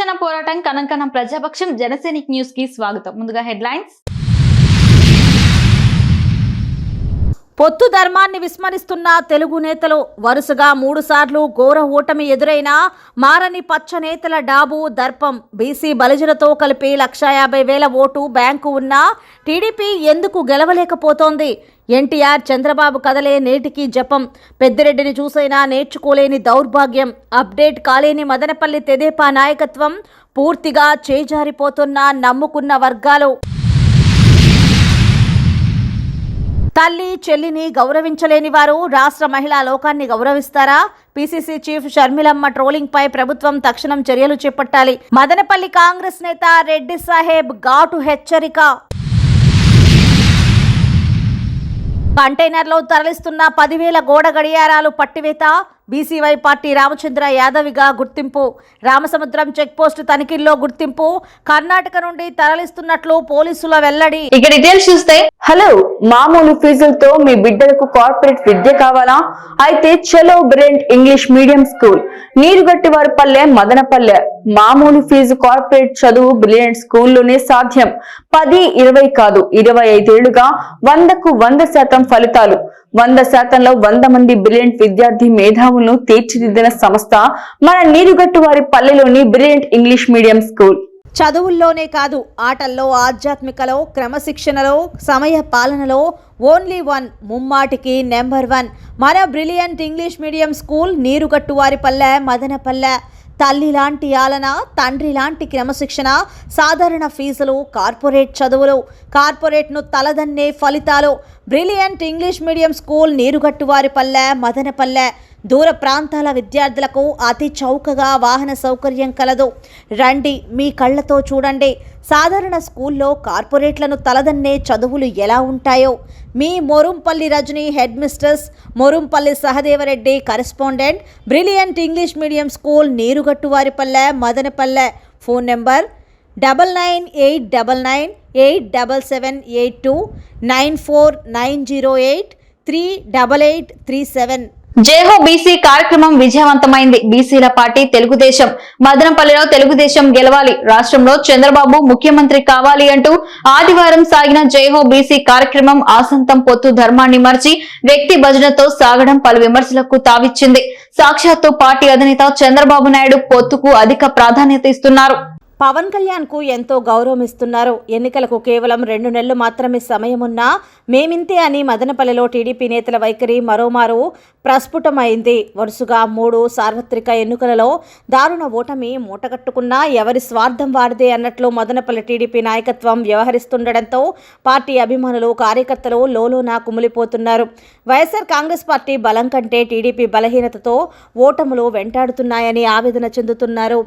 జన పోరాటం కనంకనం ప్రజాపక్షం జనసైనిక్ న్యూస్ కి స్వాగతం. ముందుగా హెడ్లైన్స్. పొత్తు ధర్మాన్ని విస్మరిస్తున్న తెలుగు నేతలు వరుసగా 3 సార్లు ఘోర ఓటమి ఎదురైన మారని పచ్చ నేతల డాబు దర్పం. బీసీ బలిజలతో కలిపి 150,000 ఓటు బ్యాంకు ఉన్న టీడీపీ ఎందుకు గెలవలేకపోతోంది? ఎన్టీఆర్ చంద్రబాబు కథలే నేటికి జపం. పెద్దిరెడ్డిని చూసైనా నేర్చుకోలేని దౌర్భాగ్యం. అప్డేట్ కాలేని మదనపల్లి తెదేపా నాయకత్వం. పూర్తిగా చేజారిపోతున్న నమ్ముకున్న వర్గాలు. తల్లి చెల్లిని గౌరవించలేని వారు రాష్ట్ర మహిళా లోకాన్ని గౌరవిస్తారా? పీసీసీ చీఫ్ షర్మిలమ్మ ట్రోలింగ్ పై ప్రభుత్వం తక్షణం చర్యలు చేపట్టాలి. మదనపల్లి కాంగ్రెస్ నేత రెడ్డి సాహెబ్ ఘాటు హెచ్చరిక. కంటైనర్లో తరలిస్తున్న 10,000 గోడ గడియారాలు పట్టివేత. బీసీవై పార్టీ రామచంద్ర యాదవిగా గుర్తింపు. రామసముద్రం చెక్పోస్టు తనిఖీల్లో గుర్తింపు. కర్ణాటక నుండి తరలిస్తున్నట్లు పోలీసుల వెల్లడి. ఇక డీటెయిల్స్ చూస్తే, హలో, మామూలు ఫీజులతో మీ బిడ్డలకు కార్పొరేట్ విద్య కావాలా? అయితే చలో brilliant English medium school, Neerugattivaripalle, Madanapalle. మామూలు ఫీజు కార్పొరేట్ చదువు బ్రిలియంట్ స్కూల్లోనే సాధ్యం. 10, 20 కాదు, 25 ఏళ్లుగా 100కు 100% ఫలితాలు. 100%లో 100 మంది బ్రిలియంట్ విద్యార్థి మేధావులను తీర్చిదిద్దిన సంస్థ మన నీరుగట్టువారి పల్లెలోని బ్రిలియంట్ ఇంగ్లీష్ మీడియం స్కూల్. చదువుల్లోనే కాదు, ఆటల్లో, ఆధ్యాత్మికలో, క్రమశిక్షణలో, సమయ పాలనలో ఓన్లీ వన్, ముమ్మాటికి నెంబర్ 1 మన brilliant English medium school Neerugattuvaripalle, Madanapalle. తల్లి లాంటి ఆలన, తండ్రి లాంటి క్రమశిక్షణ, సాధారణ ఫీజులు, కార్పొరేట్ చదువులు, కార్పొరేట్ను తలదన్నే ఫలితాలు. Brilliant English medium school Neerugattuvaripalle, Madanapalle. దూర ప్రాంతాల విద్యార్థులకు అతి చౌకగా వాహన సౌకర్యం కలదు. రండి, మీ కళ్ళతో చూడండి. సాధారణ స్కూల్లో కార్పొరేట్లను తలదన్నే చదువులు ఎలా ఉంటాయో. మీ Morumpalli Rajani headmistress, Morumpalli Sahadevareddy correspondent, brilliant English medium school Neerugattuvaripalle, Madanapalle. Phone number 9989987782 9490838837. Jaiho BC కార్యక్రమం విజయవంతమైంది. బీసీల పార్టీ తెలుగుదేశం. మదనపల్లిలో తెలుగుదేశం గెలవాలి, రాష్ట్రంలో చంద్రబాబు ముఖ్యమంత్రి కావాలి అంటూ ఆదివారం సాగిన జేహో బీసీ కార్యక్రమం ఆసంతం పొత్తు ధర్మాన్ని మర్చి వ్యక్తి భజనతో సాగడం పలు విమర్శలకు తావిచ్చింది. సాక్షాత్తు పార్టీ అధినేత చంద్రబాబు నాయుడు పొత్తుకు అధిక ప్రాధాన్యత ఇస్తున్నారు. పవన్ కళ్యాణ్ కు ఎంతో గౌరవం ఇస్తున్నారు. ఎన్నికలకు కేవలం 2 నెలలు మాత్రమే సమయమున్నా మేమింతే అని మదనపల్లిలో టీడీపీ నేతల వైఖరి మరోమారు ప్రస్ఫుటమైంది. వరుసగా 3 సార్వత్రిక ఎన్నికలలో దారుణ ఓటమి మూటగట్టుకున్నా ఎవరి స్వార్థం వారిదే అన్నట్లు మదనపల్లి టీడీపీ నాయకత్వం వ్యవహరిస్తుండటంతో పార్టీ అభిమానులు, కార్యకర్తలు లోలోన కుమిలిపోతున్నారు. వైఎస్ఆర్ కాంగ్రెస్ పార్టీ బలం కంటే టీడీపీ బలహీనతతో ఓటములు వెంటాడుతున్నాయని ఆవేదన చెందుతున్నారు.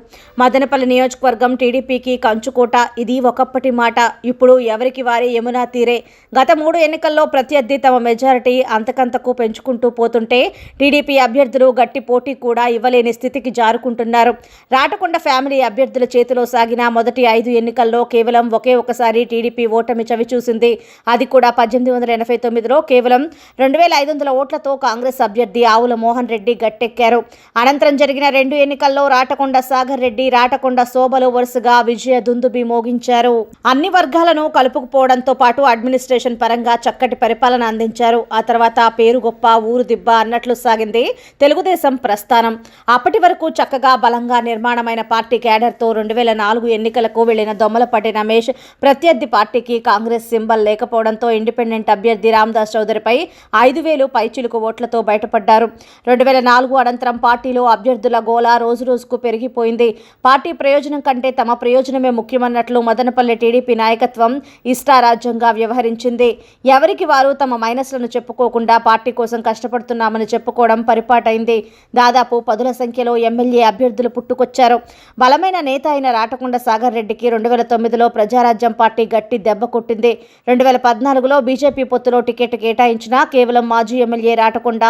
మదనపల్లి నియోజకవర్గం టీడీపీకి కంచుకోట. ఇది ఒకప్పటి మాట, ఇప్పుడు ఎవరికి వారే యమునా తీరే. గత 3 ఎన్నికల్లో ప్రత్యర్థి తమ మెజారిటీ అంతకంతకు పెంచుకుంటూ పోతుంటే టీడీపీ అభ్యర్థులు గట్టి పోటీ కూడా ఇవ్వలేని స్థితికి జారుకుంటున్నారు. రాటకొండ ఫ్యామిలీ అభ్యర్థుల చేతిలో సాగిన మొదటి 5 ఎన్నికల్లో కేవలం ఒకే ఒకసారి టీడీపీ ఓటమి చవిచూసింది. అది కూడా 1889లో కేవలం 2,500 ఓట్లతో కాంగ్రెస్ అభ్యర్థి ఆవుల మోహన్ రెడ్డి గట్టెక్కారు. అనంతరం జరిగిన 2 ఎన్నికల్లో రాటకొండ సాగర్ రెడ్డి, రాటకొండ శోభలు వరుసగా విజయ దుందుబి మోగించారు. అన్ని వర్గాలను కలుపుకుపోవడంతో పాటు అడ్మినిస్ట్రేషన్ పరంగా చక్కటి పరిపాలన అందించారు. ఆ తర్వాత పేరు గొప్ప ఊరు దిబ్బ అన్నట్లు సాగింది తెలుగుదేశం ప్రస్థానం. అప్పటి వరకు చక్కగా బలంగా నిర్మాణమైన పార్టీ క్యాడర్తో 2004 ఎన్నికలకు వెళ్లిన దొమ్మలపాటి రమేష్ ప్రత్యర్థి పార్టీకి కాంగ్రెస్ సింబల్ లేకపోవడంతో ఇండిపెండెంట్ అభ్యర్థి రామదాస్ చౌదరిపై 5,000 పైచిలుకు ఓట్లతో బయటపడ్డారు. 2004 అనంతరం పార్టీలో అభ్యర్థుల గోల రోజురోజుకు పెరిగిపోయింది. పార్టీ ప్రయోజనం కంటే తమ ప్రయోజనమే ముఖ్యమన్నట్లు మదనపల్లి టీడీపీ నాయకత్వం ఇష్టారాజ్యంగా వ్యవహరించింది. ఎవరికి వారు తమ మైనస్లను చెప్పుకోకుండా పార్టీ కోసం కష్టపడుతున్నామని చెప్పుకోవడం పరిపాటైంది. దాదాపు 10ల సంఖ్యలో ఎమ్మెల్యే అభ్యర్థులు పుట్టుకొచ్చారు. బలమైన నేత అయిన రాటకొండ సాగర్ రెడ్డికి 2009లో ప్రజారాజ్యం పార్టీ గట్టి దెబ్బ కొట్టింది. 2014లో బీజేపీ పొత్తులో టికెట్ కేటాయించినా కేవలం మాజీ ఎమ్మెల్యే రాటకొండ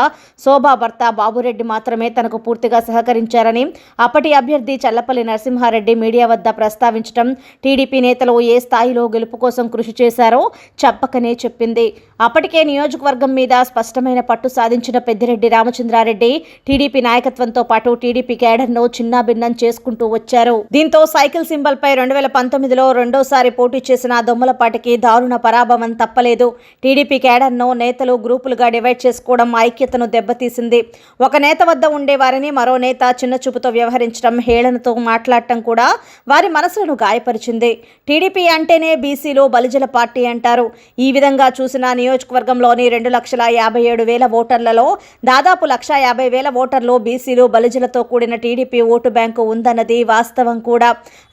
శోభా భర్త బాబురెడ్డి మాత్రమే తనకు పూర్తిగా సహకరించారని అప్పటి అభ్యర్థి చల్లపల్లి నరసింహారెడ్డి మీడియా వద్ద ప్రస్తావించడం, టీడీపీ నేతలు ఏ స్థాయిలో గెలుపు కోసం కృషి చేశారో చెప్పకనే చెప్పింది. అప్పటికే నియోజకవర్గం మీద స్పష్టమైన పట్టు సాధించిన పెద్దిరెడ్డి రామచంద్రారెడ్డి టీడీపీ నాయకత్వంతో పాటు టీడీపీ కేడర్ను చిన్నాభిన్నం చేసుకుంటూ వచ్చారు. దీంతో సైకిల్ సింబల్ పై 2019లో రెండోసారి పోటీ చేసిన దొమ్మలపాటికి దారుణ పరాభవం తప్పలేదు. టీడీపీ కేడర్ను నేతలు గ్రూపులుగా డివైడ్ చేసుకోవడం ఐక్యతను దెబ్బతీసింది. ఒక నేత వద్ద ఉండేవారిని మరో నేత చిన్నచూపుతో వ్యవహరించడం, హేళనతో మాట్లాడటం కూడా వారి మనసులను గాయపరిచింది. టీడీపీ అంటేనే బీసీలు బలిజల పార్టీ అంటారు. ఈ విధంగా చూసిన నియోజకవర్గంలోని 2,57,000 ఓటర్లలో దాదాపు 1,50,000 ఓటర్లు బీసీలు బలిజలతో కూడిన టీడీపీ ఓటు బ్యాంకు ఉందన్నది వాస్తవం కూడా.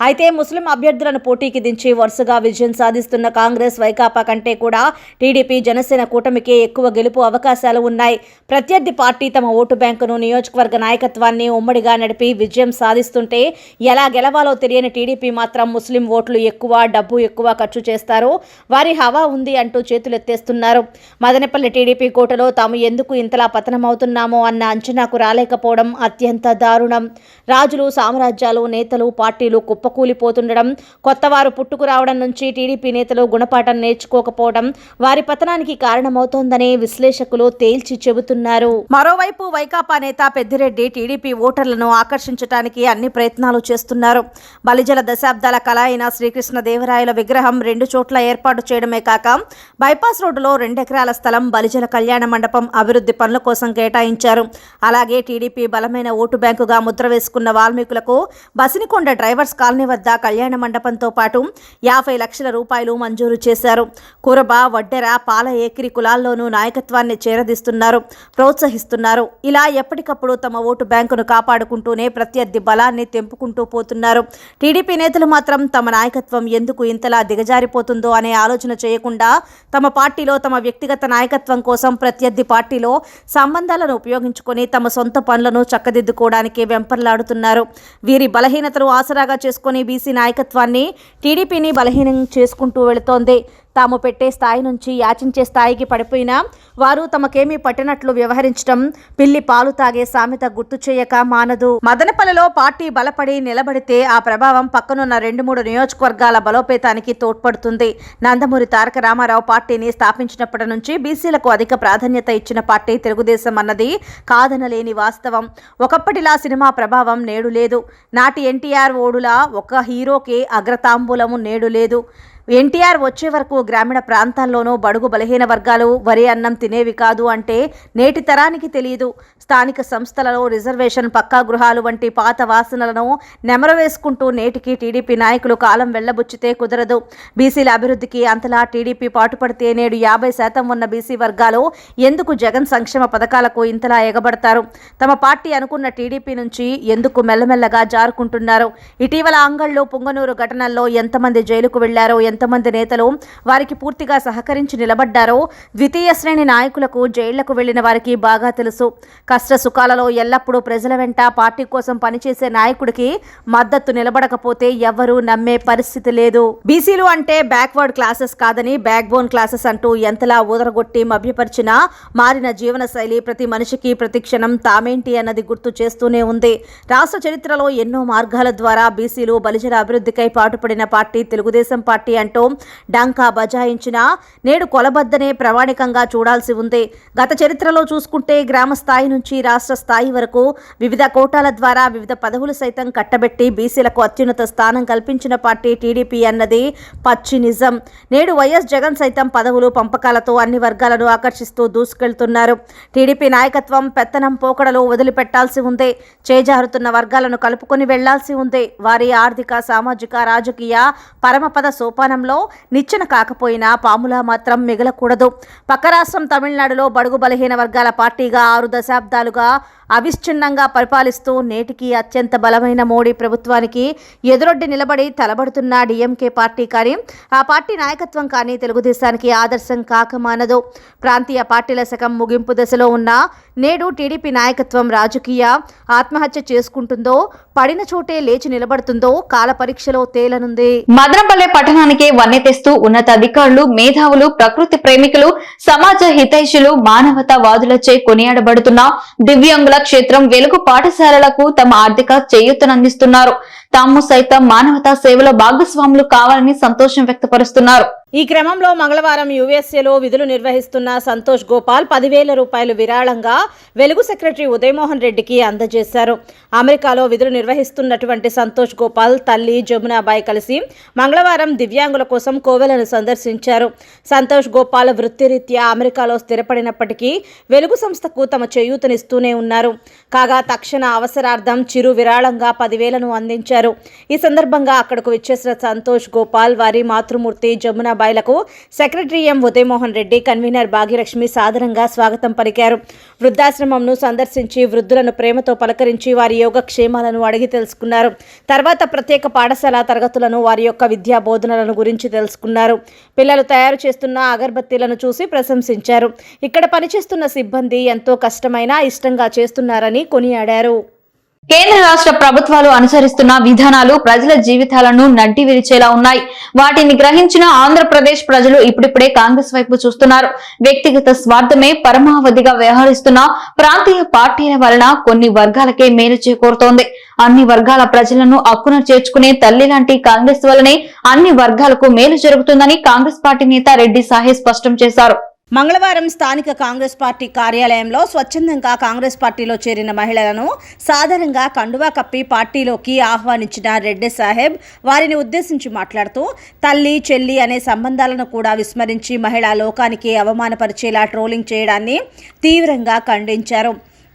అయితే ముస్లిం అభ్యర్థులను పోటీకి దించి వరుసగా విజయం సాధిస్తున్న కాంగ్రెస్, వైకాపా కంటే కూడా టీడీపీ, జనసేన కూటమికే ఎక్కువ గెలుపు అవకాశాలు ఉన్నాయి. ప్రత్యర్థి పార్టీ తమ ఓటు బ్యాంకును, నియోజకవర్గ నాయకత్వాన్ని ఉమ్మడిగా నడిపి విజయం సాధిస్తుంటే ఎలా గెలవాలో తెలియని టీడీపీ మాత్రం ముస్లిం ఓట్లు ఎక్కువ, డబ్బు ఎక్కువ ఖర్చు చేస్తారు, వారి హవా ఉంది అంటూ చేతులెత్తేస్తున్నారు. మదనపల్లి టీడీపీ కోటలో తాము ఎందుకు ఇంతలా పతనమవుతున్నామో అన్న అంచనాకు రాలేకపోవడం అత్యంత దారుణం. రాజులు, సామ్రాజ్యాలు, నేతలు, పార్టీలు కుప్పకూలిపోతుండడం, కొత్తవారు పుట్టుకు రావడం నుంచి టీడీపీ నేతలు గుణపాఠం నేర్చుకోకపోవడం వారి పతనానికి కారణమవుతోందని విశ్లేషకులు తేల్చి చెబుతున్నారు. మరోవైపు వైకాపా నేత పెద్దిరెడ్డి టీడీపీ ఓటర్లను ఆకర్షించడానికి అన్ని ప్రయత్నాలు చేస్తున్నారు. బలిజల దశాబ్దాల కళ అయిన శ్రీకృష్ణదేవరాయల విగ్రహం 2 చోట్ల ఏర్పాటు చేయడమే కాక బైపాస్ రోడ్డులో 2 ఎకరాల స్థలం బలిజల కళ్యాణ మండపం అభివృద్ధి పనుల కోసం కేటాయించారు. అలాగే టీడీపీ బలమైన ఓటు బ్యాంకుగా ముద్ర వేసుకున్న వాల్మీకులకు బసినికొండ డ్రైవర్స్ కాలనీ వద్ద కళ్యాణ మండపంతో పాటు 50 లక్షల రూపాయలు మంజూరు చేశారు. కురబ, వడ్డెర, పాల ఏకిరి కులాల్లోనూ నాయకత్వాన్ని చేరదీస్తున్నారు, ప్రోత్సహిస్తున్నారు. ఇలా ఎప్పటికప్పుడు తమ ఓటు బ్యాంకును కాపాడుకుంటూనే ప్రత్యర్థి బలాన్ని తెంపుకుంటూ పోతున్నారు. టీడీపీ నేతలు మాత్రం తమ నాయకత్వం ఎందుకు ఇంతలా దిగజారిపోతుందో అనే ఆలోచన చేయకుండా తమ పార్టీలో తమ వ్యక్తిగత నాయకత్వం కోసం ప్రత్యర్థి పార్టీలో సంబంధాలను ఉపయోగించుకొని తమ సొంత పనులను చక్కదిద్దుకోవడానికి వెంపర్లాడుతున్నారు. వీరి బలహీనతను ఆసరాగా చేసుకుని బీసీ నాయకత్వాన్ని టీడీపీని బలహీనం చేసుకుంటూ వెళుతోంది. తాము పెట్టే స్థాయి నుంచి యాచించే స్థాయికి పడిపోయినా వారు తమకేమీ పట్టినట్లు వ్యవహరించడం పిల్లి పాలు తాగే సామెత గుర్తు చేయక మానదు. మదనపల్లిలో పార్టీ బలపడి నిలబడితే ఆ ప్రభావం పక్కనున్న 2-3 నియోజకవర్గాల బలోపేతానికి తోడ్పడుతుంది. నందమూరి తారక రామారావు పార్టీని స్థాపించినప్పటి నుంచి బీసీలకు అధిక ప్రాధాన్యత ఇచ్చిన పార్టీ తెలుగుదేశం అన్నది కాదనలేని వాస్తవం. ఒకప్పటిలా సినిమా ప్రభావం నేడు లేదు. నాటి ఎన్టీఆర్ ఓడులా ఒక హీరోకి అగ్రతాంబూలము నేడు లేదు. ఎన్టీఆర్ వచ్చే వరకు గ్రామీణ ప్రాంతాల్లోనూ బడుగు బలహీన వర్గాలు వరి అన్నం తినేవి కాదు అంటే నేటి తరానికి తెలియదు. స్థానిక సంస్థలలో రిజర్వేషన్, పక్కా గృహాలు వంటి పాత వాసనలను నెమరవేసుకుంటూ నేటికి టీడీపీ నాయకులు కాలం వెళ్లబుచ్చితే కుదరదు. బీసీల అభివృద్ధికి అంతలా టీడీపీ పాటుపడితే నేడు 50% ఉన్న బీసీ వర్గాలు ఎందుకు జగన్ సంక్షేమ పథకాలకు ఇంతలా ఎగబడతారు? తమ పార్టీ అనుకున్న టీడీపీ నుంచి ఎందుకు మెల్లమెల్లగా జారుకుంటున్నారు? ఇటీవల అంగళ్ళు, పుంగనూరు ఘటనల్లో ఎంతమంది జైలుకు వెళ్లారో, ఎంతమంది నేతలు వారికి పూర్తిగా సహకరించి నిలబడ్డారో ద్వితీయ శ్రేణి నాయకులకు, జైళ్లకు వెళ్లిన వారికి బాగా తెలుసు. కష్ట సుఖాలలో ఎల్లప్పుడూ ప్రజల వెంట పార్టీ కోసం పనిచేసే నాయకుడికి మద్దతు నిలబడకపోతే ఎవ్వరూ నమ్మే పరిస్థితి లేదు. బీసీలు అంటే బ్యాక్వర్డ్ క్లాసెస్ కాదని బ్యాక్ బోన్ క్లాసెస్ అంటూ ఎంతలా ఊదరగొట్టి మభ్యపరిచినా మారిన జీవన శైలి ప్రతి మనిషికి ప్రతి క్షణం తామేంటి అన్నది గుర్తు చేస్తూనే ఉంది. రాష్ట్ర చరిత్రలో ఎన్నో మార్గాల ద్వారా బీసీలు బలిజల అభివృద్ధికై పాటుపడిన పార్టీ తెలుగుదేశం పార్టీ అంటూ డంకా బజాయించినా నేడు కొలబద్దనే ప్రామాణికంగా చూడాల్సి ఉంది. గత చరిత్రలో చూసుకుంటే గ్రామ స్థాయి నుంచి రాష్ట్ర స్థాయి వరకు వివిధ కోటాల ద్వారా వివిధ పదవులు సైతం కట్టబెట్టి బీసీలకు అత్యున్నత స్థానం కల్పించిన పార్టీ టీడీపీ అన్నది పచ్చి నిజం. నేడు వైఎస్ జగన్ సైతం పదవులు, పంపకాలతో అన్ని వర్గాలను ఆకర్షిస్తూ దూసుకెళ్తున్నారు. టీడీపీ నాయకత్వం పెత్తనం పోకడలు వదిలిపెట్టాల్సి ఉంది. చేజారుతున్న వర్గాలను కలుపుకొని వెళ్లాల్సి ఉంది. వారి ఆర్థిక, సామాజిక, రాజకీయ పరమపద సోపానంలో నిచ్చెన కాకపోయినా పాములా మాత్రం మిగలకూడదు. పక్క రాష్ట్రం తమిళనాడులో బడుగు బలహీన వర్గాల పార్టీగా 6 దశాబ్దాలుగా అవిచ్ఛిన్నంగా పరిపాలిస్తూ నేటికి అత్యంత బలమైన మోడీ ప్రభుత్వానికి ఎదురొడ్డి నిలబడి తలబడుతున్న డీఎంకే పార్టీ కానీ, ఆ పార్టీ నాయకత్వం కానీ తెలుగుదేశానికి ఆదర్శం కాకమానదు. ప్రాంతీయ పార్టీల శకం ముగింపు దశలో ఉన్న నేడు టీడీపీ నాయకత్వం రాజకీయ ఆత్మహత్య చేసుకుంటుందో, పడిన చోటే లేచి నిలబడుతుందో కాల పరీక్షలో తేలనుంది. మదనపల్లె పట్టణానికి వన్నె తెస్తూ ఉన్నతాధికారులు, మేధావులు, ప్రకృతి ప్రేమికులు, సమాజ హితైషులు, మానవతావాదులచే కొనియాడబడుతున్న దివ్యాంగుల గురుకుల క్షేత్రం వెలుగు పాఠశాలలకు తమ ఆర్థిక చేయూతనందిస్తున్నారు. తాము సైతం మానవతా సేవలో భాగస్వాములు కావాలని సంతోషం వ్యక్తపరుస్తున్నారు. ఈ క్రమంలో మంగళవారం యుఎస్ఏలో విధులు నిర్వహిస్తున్న సంతోష్ గోపాల్ 10,000 రూపాయలు విరాళంగా వెలుగు సెక్రటరీ ఉదయమోహన్ రెడ్డికి అందజేశారు. అమెరికాలో విధులు నిర్వహిస్తున్నటువంటి సంతోష్ గోపాల్ తల్లి జమునాబాయి కలిసి మంగళవారం దివ్యాంగుల కోసం కోవెలను సందర్శించారు. సంతోష్ గోపాల్ వృత్తిరీత్యా అమెరికాలో స్థిరపడినప్పటికీ వెలుగు సంస్థకు తమ చేయూతనిస్తూనే ఉన్నారు. కాగా తక్షణ అవసరార్థం చిరు విరాళంగా 10,000ను అందించారు. ఈ సందర్భంగా అక్కడకు విచ్చేసిన సంతోష్ గోపాల్ వారి మాతృమూర్తి జమునాబాయిలకు secretary M Udayamohan Reddy, convener Bhagyalakshmi సాదరంగా స్వాగతం పలికారు. వృద్ధాశ్రమంను సందర్శించి వృద్ధులను ప్రేమతో పలకరించి వారి యోగక్షేమాలను అడిగి తెలుసుకున్నారు. తర్వాత ప్రత్యేక పాఠశాల తరగతులను, వారి యొక్క విద్యా బోధనలను గురించి తెలుసుకున్నారు. పిల్లలు తయారు చేస్తున్న అగరబత్తీలను చూసి ప్రశంసించారు. ఇక్కడ పనిచేస్తున్న సిబ్బంది ఎంతో కష్టమైనా ఇష్టంగా చేస్తున్నారని కొనియాడారు. కేంద్ర రాష్ట్ర ప్రభుత్వాలు అనుసరిస్తున్న విధానాలు ప్రజల జీవితాలను నడ్డి విరిచేలా ఉన్నాయి. వాటిని గ్రహించిన ఆంధ్రప్రదేశ్ ప్రజలు ఇప్పుడిప్పుడే కాంగ్రెస్ వైపు చూస్తున్నారు. వ్యక్తిగత స్వార్థమే పరమావధిగా వ్యవహరిస్తున్న ప్రాంతీయ పార్టీల వలన కొన్ని వర్గాలకే మేలు చేకూరుతోంది. అన్ని వర్గాల ప్రజలను అక్కున చేర్చుకునే తల్లి లాంటి కాంగ్రెస్ వల్లనే అన్ని వర్గాలకు మేలు జరుగుతుందని కాంగ్రెస్ పార్టీ నేత రెడ్డి సాహే స్పష్టం చేశారు. మంగళవారం స్థానిక కాంగ్రెస్ పార్టీ కార్యాలయంలో స్వచ్ఛందంగా కాంగ్రెస్ పార్టీలో చేరిన మహిళలను సాధారణంగా కండువా కప్పి పార్టీలోకి ఆహ్వానించిన రెడ్డి సాహెబ్ వారిని ఉద్దేశించి మాట్లాడుతూ తల్లి చెల్లి అనే సంబంధాలను కూడా విస్మరించి మహిళా లోకానికి అవమానపరిచేలా ట్రోలింగ్ చేయడాన్ని తీవ్రంగా ఖండించారు.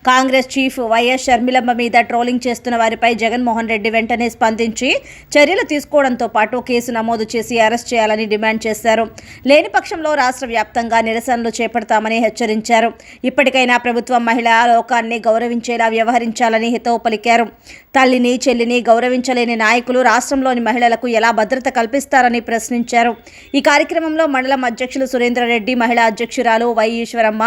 కాంగ్రెస్ చీఫ్ వైఎస్ షర్మిలమ్మ మీద ట్రోలింగ్ చేస్తున్న వారిపై జగన్మోహన్ రెడ్డి వెంటనే స్పందించి చర్యలు తీసుకోవడంతో పాటు కేసు నమోదు చేసి అరెస్ట్ చేయాలని డిమాండ్ చేశారు. లేని పక్షంలో రాష్ట్ర వ్యాప్తంగా నిరసనలు చేపడతామని హెచ్చరించారు. ఇప్పటికైనా ప్రభుత్వం మహిళా లోకాన్ని గౌరవించేలా వ్యవహరించాలని హితవు పలికారు. తల్లిని చెల్లిని గౌరవించలేని నాయకులు రాష్ట్రంలోని మహిళలకు ఎలా భద్రత కల్పిస్తారని ప్రశ్నించారు. ఈ కార్యక్రమంలో మండలం అధ్యక్షులు సురేంద్రరెడ్డి, మహిళా అధ్యక్షురాలు వై ఈశ్వరమ్మ,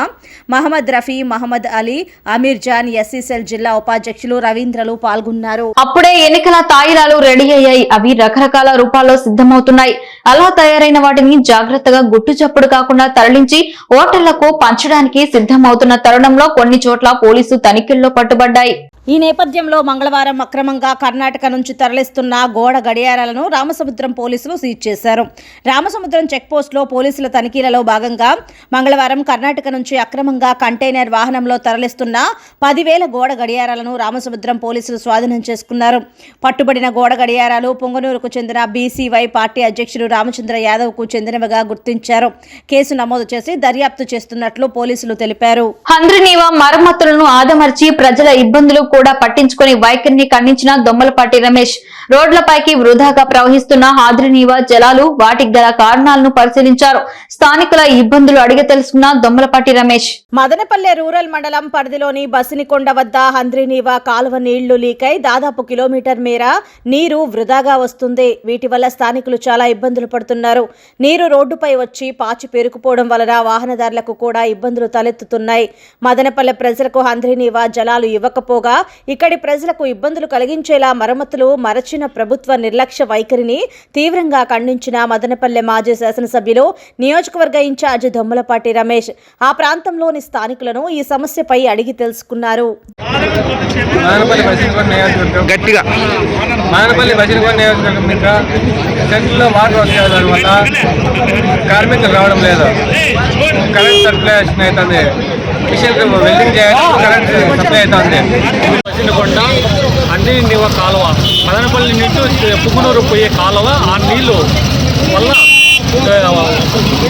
మహమ్మద్ రఫీ, మహమ్మద్ అలీ, అమీర్ జాన్, ఎస్సీసెల్ జిల్లా ఉపాధ్యక్షులు రవీంద్రలు పాల్గొన్నారు. అప్పుడే ఎన్నికల తాయిలాలు రెడీ అయ్యాయి. అవి రకరకాల రూపాల్లో సిద్ధమవుతున్నాయి. అలా తయారైన వాటిని జాగ్రత్తగా గుట్టు చప్పుడు కాకుండా తరలించి ఓటర్లకు పంచడానికి సిద్ధమవుతున్న తరుణంలో కొన్ని చోట్ల పోలీసు తనిఖీల్లో పట్టుబడ్డాయి. ఈ నేపథ్యంలో మంగళవారం అక్రమంగా కర్ణాటక నుంచి తరలిస్తున్న గోడ గడియారాలను రామసముద్రం పోలీసులు సీజ్ చేశారు. రామసముద్రం చెక్పోస్టులో పోలీసుల తనిఖీలలో భాగంగా మంగళవారం కర్ణాటక నుంచి అక్రమంగా కంటైనర్ వాహనంలో తరలిస్తున్న 10,000 గోడ గడియారాలను రామసముద్రం పోలీసులు స్వాధీనం చేసుకున్నారు. పట్టుబడిన గోడ గడియారాలు పొంగనూరుకు చెందిన బీసీవై పార్టీ అధ్యక్షుడు రామచంద్ర యాదవ్కు చెందినవిగా గుర్తించారు. కేసు నమోదు చేసి దర్యాప్తు చేస్తున్నట్లు పోలీసులు తెలిపారు. హంద్రీనీవా మరమ్మతులను ఆదమర్చి ప్రజల ఇబ్బందులు కూడా పట్టించుకుని వైఖరిని ఖండించిన దొమ్మలపాటి రమేష్ రోడ్లపైకి వృధాగా ప్రవహిస్తున్న హంద్రీనీవా జలాలు, వాటికి గల కారణాలను పరిశీలించారు. స్థానికుల ఇబ్బందులు అడిగి తెలుసుకున్న దొమ్మలపాటి రమేష్ మదనపల్లె రూరల్ మండలం పరిధిలోని బసినికొండ వద్ద హంద్రీనీవా కాలువ నీళ్లు లీకై దాదాపు కిలోమీటర్ మేర నీరు వృధాగా వస్తుంది. వీటి వల్ల స్థానికులు చాలా ఇబ్బందులు పడుతున్నారు. నీరు రోడ్డుపై వచ్చి పాచి పేరుకుపోవడం వలన వాహనదారులకు కూడా ఇబ్బందులు తలెత్తుతున్నాయి. మదనపల్లె ప్రజలకు హంద్రీనీవా జలాలు ఇవ్వకపోగా ఇక్కడి ప్రజలకు ఇబ్బందులు కలిగించేలా మరమ్మతులు మరచిన ప్రభుత్వ నిర్లక్ష్య వైఖరిని తీవ్రంగా ఖండించిన మదనపల్లె మాజీ శాసనసభ్యులు, నియోజకవర్గ ఇన్ఛార్జి దొమ్మలపాటి రమేష్ ఆ ప్రాంతంలోని స్థానికులను ఈ సమస్యపై అడిగి తెలుసుకున్నారు. మదనపల్లి బసినకొండ నియోజకవర్గం మీద సెంట్రల్లో వాటర్ వచ్చేదాని వల్ల కార్మికులు రావడం లేదు. కరెంట్ సర్క్యులేషన్ అవుతుంది. మిషన్ వెల్డింగ్ చేయడం కరెంట్ సప్లై అవుతుంది. బసినకొండ హంద్రీనీవా కాలువ మదనపల్లి నుంచి పుంగనూరు పోయే కాలువ, ఆ నీళ్లు వల్ల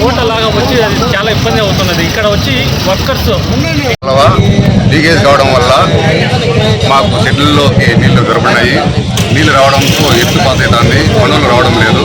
ఓటలాగా వచ్చి అది చాలా ఇబ్బంది అవుతున్నది. ఇక్కడ వచ్చి వర్కర్స్ లీకేజ్ కావడం వల్ల మాకు షెడ్యూల్లోకి నీళ్లు దొరకఉన్నాయి. నీళ్లు రావడంతో ఎత్తు పాత అవుతుంది. పనులు రావడం లేదు.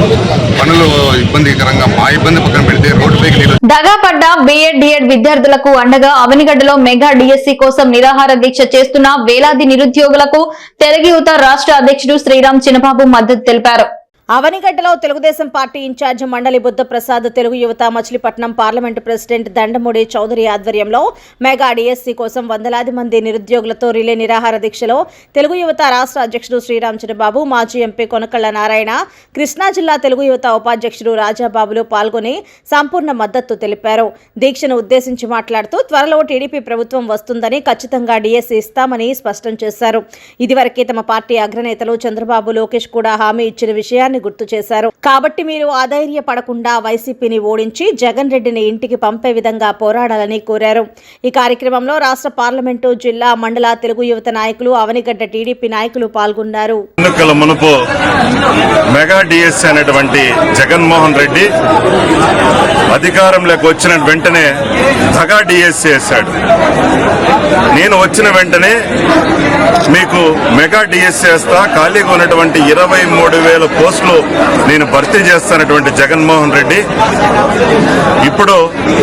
పనులు ఇబ్బందికరంగా, మా ఇబ్బంది పక్కన పెడితే రోడ్డుపైకి నీళ్లు. దగాపడ్డ బిఎడ్ డిఎడ్ విద్యార్థులకు అండగా అవనిగడ్డలో మెగా డిఎస్సి కోసం నిరాహార దీక్ష చేస్తున్న వేలాది నిరుద్యోగులకు తెలుగు యువత రాష్ట్ర అధ్యక్షుడు శ్రీరామ్ చిన్నబాబు మద్దతు తెలిపారు. అవనిగడ్డలో తెలుగుదేశం పార్టీ ఇన్ఛార్జ్ మండలి బుద్ధప్రసాద్ తెలుగు యువత మచిలీపట్నం పార్లమెంటు ప్రెసిడెంట్ దండమూడి చౌదరి ఆధ్వర్యంలో మెగా డిఎస్సి కోసం వందలాది మంది నిరుద్యోగులతో రిలే నిరాహార దీక్షలో తెలుగు యువత రాష్ట్ర అధ్యక్షుడు శ్రీరామచంద్రబాబు, మాజీ ఎంపీ కొనకళ్ళ నారాయణ, కృష్ణా జిల్లా తెలుగు యువత ఉపాధ్యక్షుడు రాజాబాబులు పాల్గొని సంపూర్ణ మద్దతు తెలిపారు. దీక్షను ఉద్దేశించి మాట్లాడుతూ త్వరలో టీడీపీ ప్రభుత్వం వస్తుందని, ఖచ్చితంగా డిఎస్సి ఇస్తామని స్పష్టం చేశారు. ఇదివరకే తమ పార్టీ అగ్రనేతలు చంద్రబాబు, లోకేష్ కూడా హామీ ఇచ్చిన విషయాన్ని గుర్తు చేశారు. కాబట్టి మీరు అధైర్యపడకుండా వైసీపీని ఓడించి జగన్ రెడ్డిని ఇంటికి పంపే విధంగా పోరాడాలని కోరారు. ఈ కార్యక్రమంలో రాష్ట్ర పార్లమెంటు, జిల్లా, మండల తెలుగు యువత నాయకులు, అవనిగడ్డ టీడీపీ నాయకులు పాల్గొన్నారు. ఎన్నికల మునుపు మెగా డిఎస్ అనేటువంటి జగన్మోహన్ రెడ్డి అధికారంలోకి వచ్చిన వెంటనే మెగా డిఎస్ చేశాడు. నేను వచ్చిన వెంటనే మీకు మెగా డిఎస్ చేస్తా, ఖాళీగా ఉన్నటువంటి 23,000 పోస్టులు నేను భర్తీ చేస్తానటువంటి జగన్మోహన్ రెడ్డి ఇప్పుడు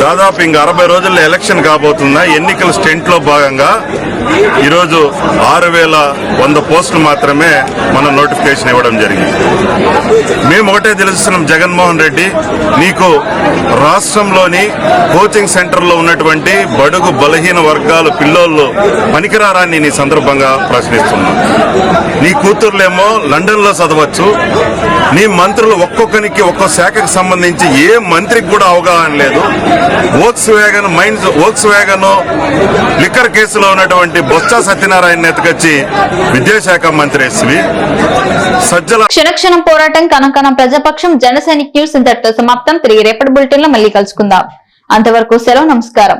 దాదాపు ఇంకా 60 రోజుల్లో ఎలక్షన్ కాబోతున్నా. ఎన్నికల స్టెంట్ లో భాగంగా ఈరోజు 6,100 పోస్టులు మాత్రమే మనం నోటిఫికేషన్ ఇవ్వడం జరిగింది. మేము ఒకటే తెలుస్తున్నాం, జగన్మోహన్ రెడ్డి నీకు రాష్ట్రంలోని కోచింగ్ సెంటర్లో ఉన్నటువంటి బడుగు బలహీన వర్గాల పిల్లోళ్ళు పనికిరారాన్ని నీ సందర్భంగా ప్రశ్నిస్తున్నాం. నీ కూతుర్లేమో లండన్ లో చదవచ్చు, నీ మంత్రులు ఒక్కొక్కరికి ఒక్కో శాఖకు సంబంధించి ఏ మంత్రికి కూడా అవగాహన లేదు. వోక్స్ వ్యాగన్ లిక్కర్ కేసులో ఉన్నటువంటి బొత్స సత్యనారాయణ ఎత్తుకొచ్చి విద్యాశాఖ మంత్రి సజ్జల క్షణక్షణం పోరాటం, కనం ప్రజాపక్షం, జన సైనిక్ న్యూస్ ఇంతటితో సమాప్తం. తిరిగి రేపటి బులెటిన్ లో మళ్ళీ కలుసుకుందాం. అంతవరకు సెలవు, నమస్కారం.